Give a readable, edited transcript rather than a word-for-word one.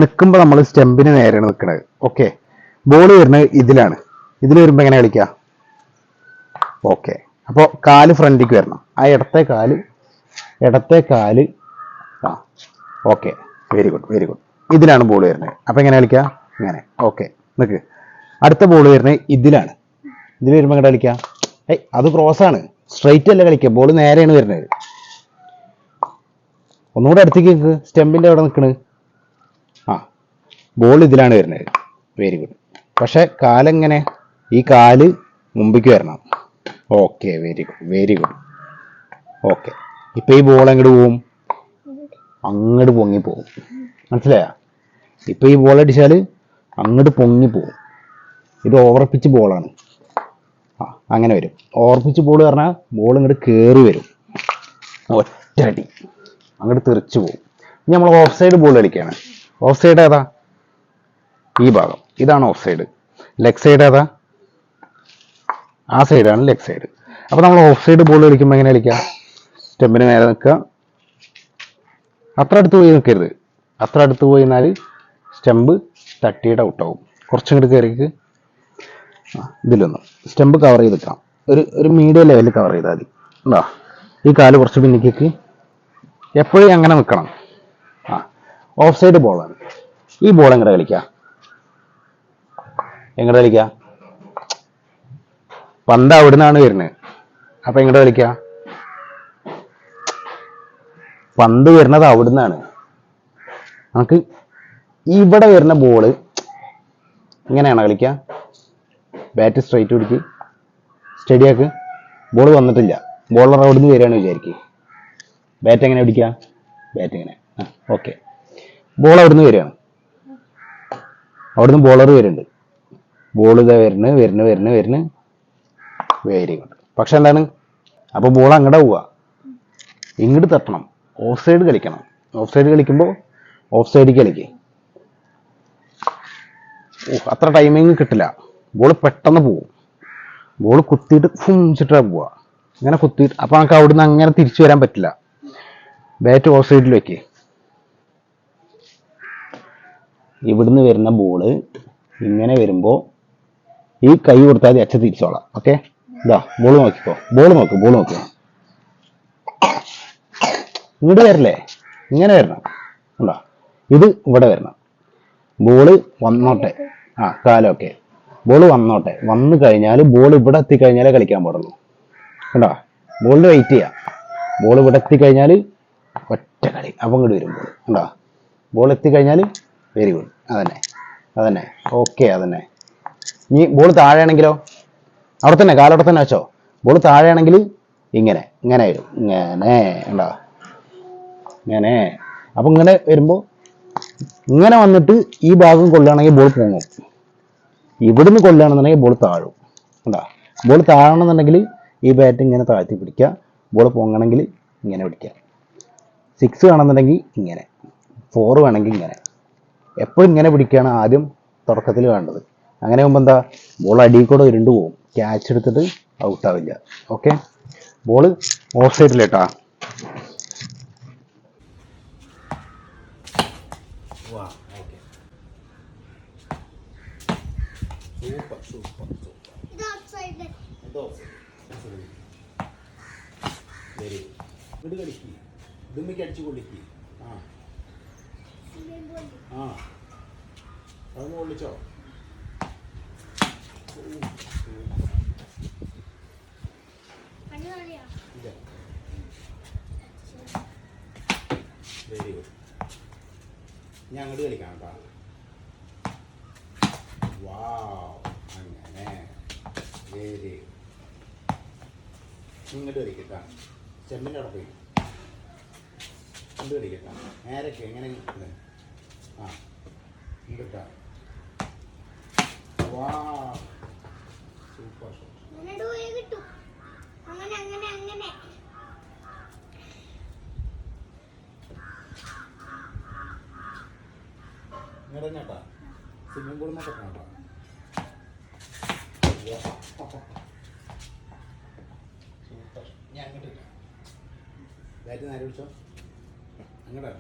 നിൽക്കുമ്പോൾ നമ്മൾ സ്റ്റെമ്പിന് നേരെയാണ് നിൽക്കുന്നത്. ഓക്കെ, ബോൾ വരുന്നത് ഇതിലാണ്. ഇതിൽ വരുമ്പോൾ എങ്ങനെ കളിക്കുക? ഓക്കെ, അപ്പോൾ കാല് ഫ്രണ്ടിക്ക് വരണം. ആ ഇടത്തെ കാല് ആ okay, very good very good. ഇതിലാണ് ബോൾ വരുന്നത്. അപ്പോൾ എങ്ങനെ കളിക്കുക? ഇങ്ങനെ. ഓക്കെ, നിൽക്ക്. അടുത്ത ബോൾ വരുന്നത് ഇതിലാണ്. ഇതിൽ വരുമ്പോൾ എങ്ങനെ കളിക്കുക? അത് ക്രോസാണ്, സ്ട്രൈറ്റ് അല്ല കളിക്കുക. ബോൾ നേരെയാണ് വരുന്നത്. ഒന്നുകൂടെ അടുത്തേക്ക് നിൽക്ക്. സ്റ്റെമ്പിൻ്റെ അവിടെ നിൽക്കണ്. ആ, ബോൾ ഇതിലാണ് വരുന്നത്. Very good. പക്ഷെ കാലെങ്ങനെ? ഈ കാല് മുമ്പിക്ക് വരണം. Okay, very good very good. Okay, ഇപ്പൊ ഈ ബോൾ എങ്ങോട്ട് പോവും? അങ്ങോട്ട് പൊങ്ങി പോവും. മനസ്സിലായോ? ഇപ്പൊ ഈ ബോൾ അടിച്ചാൽ അങ്ങോട്ട് പൊങ്ങി പോവും. ഇത് ഓവർ പിച്ച് ബോളാണ്. ആ, അങ്ങനെ വരും. ഓവർ പിച്ച് ബോൾ പറഞ്ഞാൽ ബോൾ ഇങ്ങോട്ട് കയറി വരും. ഒറ്റയടി അങ്ങോട്ട് തെറിച്ചു പോകും. ഇനി നമ്മൾ ഓഫ് സൈഡ് ബോൾ കളിക്കുകയാണ്. ഓഫ് സൈഡ് ഏതാ? ഈ ഭാഗം, ഇതാണ് ഓഫ് സൈഡ്. ലെഗ് സൈഡ് ഏതാ? ആ സൈഡാണ് ലെഗ് സൈഡ്. അപ്പോൾ നമ്മൾ ഓഫ് സൈഡ് ബോൾ കളിക്കുമ്പോൾ എങ്ങനെ കളിക്കുക? സ്റ്റെമ്പിന് നേരെ നിൽക്കുക. അത്ര അടുത്ത് പോയി നിൽക്കരുത്. അത്ര അടുത്ത് പോയി നിന്നാൽ സ്റ്റെമ്പ് തട്ടിയിട്ട് ഔട്ടാവും. കുറച്ചും കൂടി കയറിക്ക്. ഇതിലൊന്നും സ്റ്റെമ്പ് കവർ ചെയ്ത് നിൽക്കാം. ഒരു മീഡിയം ലെവലിൽ കവർ ചെയ്താൽ മതി. ഉണ്ടോ? ഈ കാല് കുറച്ച് പിന്നിലേക്ക്. എപ്പോഴും അങ്ങനെ നിൽക്കണം. ആ, ഓഫ് സൈഡ് ബോളാണ്. ഈ ബോൾ എങ്ങനെ കളിക്കുക? എങ്ങോട്ട് കളിക്കുക? പന്ത് അവിടെ നിന്നാണ് വരുന്നത്. അപ്പൊ എങ്ങോട്ട് കളിക്കുക? പന്ത് വരുന്നത് അവിടെ നിന്നാണ്. നമുക്ക് ഇവിടെ വരുന്ന ബോള് ഇങ്ങനെയാണോ കളിക്കുക? ബാറ്റ് സ്ട്രൈറ്റ് പിടിക്ക്, സ്റ്റഡിയാക്ക്. ബോൾ വന്നിട്ടില്ല, ബോളർ അവിടെ നിന്ന് വരികയാണ് വിചാരിക്കുക. ബാറ്റ് എങ്ങനെ പിടിക്കുക? ബാറ്റ് ഇങ്ങനെ. ഓക്കെ, ബോൾ അവിടെ നിന്ന് വരികയാണ്. അവിടുന്ന് ബോളർ വരുന്നുണ്ട്. ബോൾ ഇതാ വരുന്നു. Very good. പക്ഷെ എന്താണ്? അപ്പോൾ ബോൾ അങ്ങോട്ട് പോവുക. ഇങ്ങോട്ട് തട്ടണം. ഓഫ് സൈഡ് കളിക്കണം. ഓഫ് സൈഡ് കളിക്കുമ്പോൾ ഓഫ് സൈഡിലേക്ക് കളിക്കുക. അത്ര ടൈമിങ് കിട്ടില്ല. ബോൾ പെട്ടെന്ന് പോവും. ബോൾ കുത്തിയിട്ട് ഫുംച്ചിട്ടാ പോവുക. അങ്ങനെ കുത്തിയിട്ട് അപ്പോൾ നമുക്ക് അവിടുന്ന് അങ്ങനെ തിരിച്ചു വരാൻ പറ്റില്ല. ബാറ്റ് ഓഫ് സൈഡിൽ വെക്കുക. ഇവിടുന്ന് വരുന്ന ബോള് ഇങ്ങനെ വരുമ്പോൾ ഈ കൈ കൊടുത്താൽ അച്ഛൻ തിരിച്ചോളാം. ഓക്കെ, ഇതാ ബോൾ നോക്കിക്കോ. ബോൾ നോക്ക്. ഇങ്ങോട്ട് വരില്ലേ? ഇങ്ങനെ വരണം. ഉണ്ടോ? ഇത് ഇവിടെ വരണം. ബോള് വന്നോട്ടെ. ആ, കാലൊക്കെ. ബോൾ വന്നോട്ടെ. വന്നു കഴിഞ്ഞാൽ ബോൾ ഇവിടെ എത്തിക്കഴിഞ്ഞാലേ കളിക്കാൻ പാടുള്ളൂ. കണ്ടോ? ബോളിന് വെയിറ്റ് ചെയ്യാം. ബോൾ ഇവിടെ എത്തിക്കഴിഞ്ഞാൽ ഒറ്റ കളി. അപ്പം ഇങ്ങോട്ട് വരും ബോൾ. കണ്ടോ? ബോൾ എത്തിക്കഴിഞ്ഞാൽ വെരി ഗുഡ്. അതന്നെ. ഓക്കെ, അതന്നെ. ഇനി ബോൾ താഴെയാണെങ്കിലോ? അവിടെ തന്നെ, കാലവിടെ തന്നെ വെച്ചോ. ബോൾ താഴെയാണെങ്കിൽ ഇങ്ങനെ വരും. ഇങ്ങനെ ഉണ്ടോ? ഇങ്ങനെ. അപ്പം ഇങ്ങനെ വരുമ്പോൾ ഇങ്ങനെ വന്നിട്ട് ഈ ഭാഗം കൊള്ളുകയാണെങ്കിൽ ബോൾ പൊങ്ങും. ഇവിടുന്ന് കൊള്ളുകയാണെന്നുണ്ടെങ്കിൽ ബോൾ താഴും. ഉണ്ടോ? ബോൾ താഴണമെന്നുണ്ടെങ്കിൽ ഈ ബാറ്റ് ഇങ്ങനെ താഴ്ത്തി പിടിക്കുക. ബോൾ പൊങ്ങണമെങ്കിൽ ഇങ്ങനെ പിടിക്കുക. 6 വേണമെന്നുണ്ടെങ്കിൽ ഇങ്ങനെ, 4 വേണമെങ്കിൽ ഇങ്ങനെ. എപ്പോഴും ഇങ്ങനെ പിടിക്കുകയാണ് ആദ്യം തുടക്കത്തിൽ വേണ്ടത്. അങ്ങനെ ആകുമ്പോൾ എന്താ? ബോൾ അടിയിൽ കൂടെ ഉരുണ്ട് പോകും. ക്യാച്ച് എടുത്തിട്ട് ഔട്ടാവില്ല. ഓക്കെ, ബോൾ ഓഫ് സൈഡിലേട്ടാ. അടിച്ചു കൊള്ളിക്ക്. അത് കൊള്ളിച്ചോ. Very good. ഞാൻ അങ്ങോട്ട് കളിക്കാം കേട്ടോ. വാവ്, അങ്ങനെ. വെരി ഇങ്ങോട്ട് കളിക്കട്ടാ. ചെമ്മിൻ്റെ അവിടെ പോയി ഇങ്ങോട്ട് കളിക്കട്ടാ. നേരൊക്കെ എങ്ങനെ ആ ഇങ്ങോട്ടാ. വാ, സൂപ്പർ ഷോട്ട്. ഇങ്ങോട്ടാ സ്വിമ്മിംഗ് പൂളിൽ നിന്നൊക്കെ കേട്ടോ. സൂപ്പർ. ഞാൻ അങ്ങോട്ടില്ല. ബാറ്റ് നേരെ പിടിച്ചോ. അങ്ങോട്ടാ.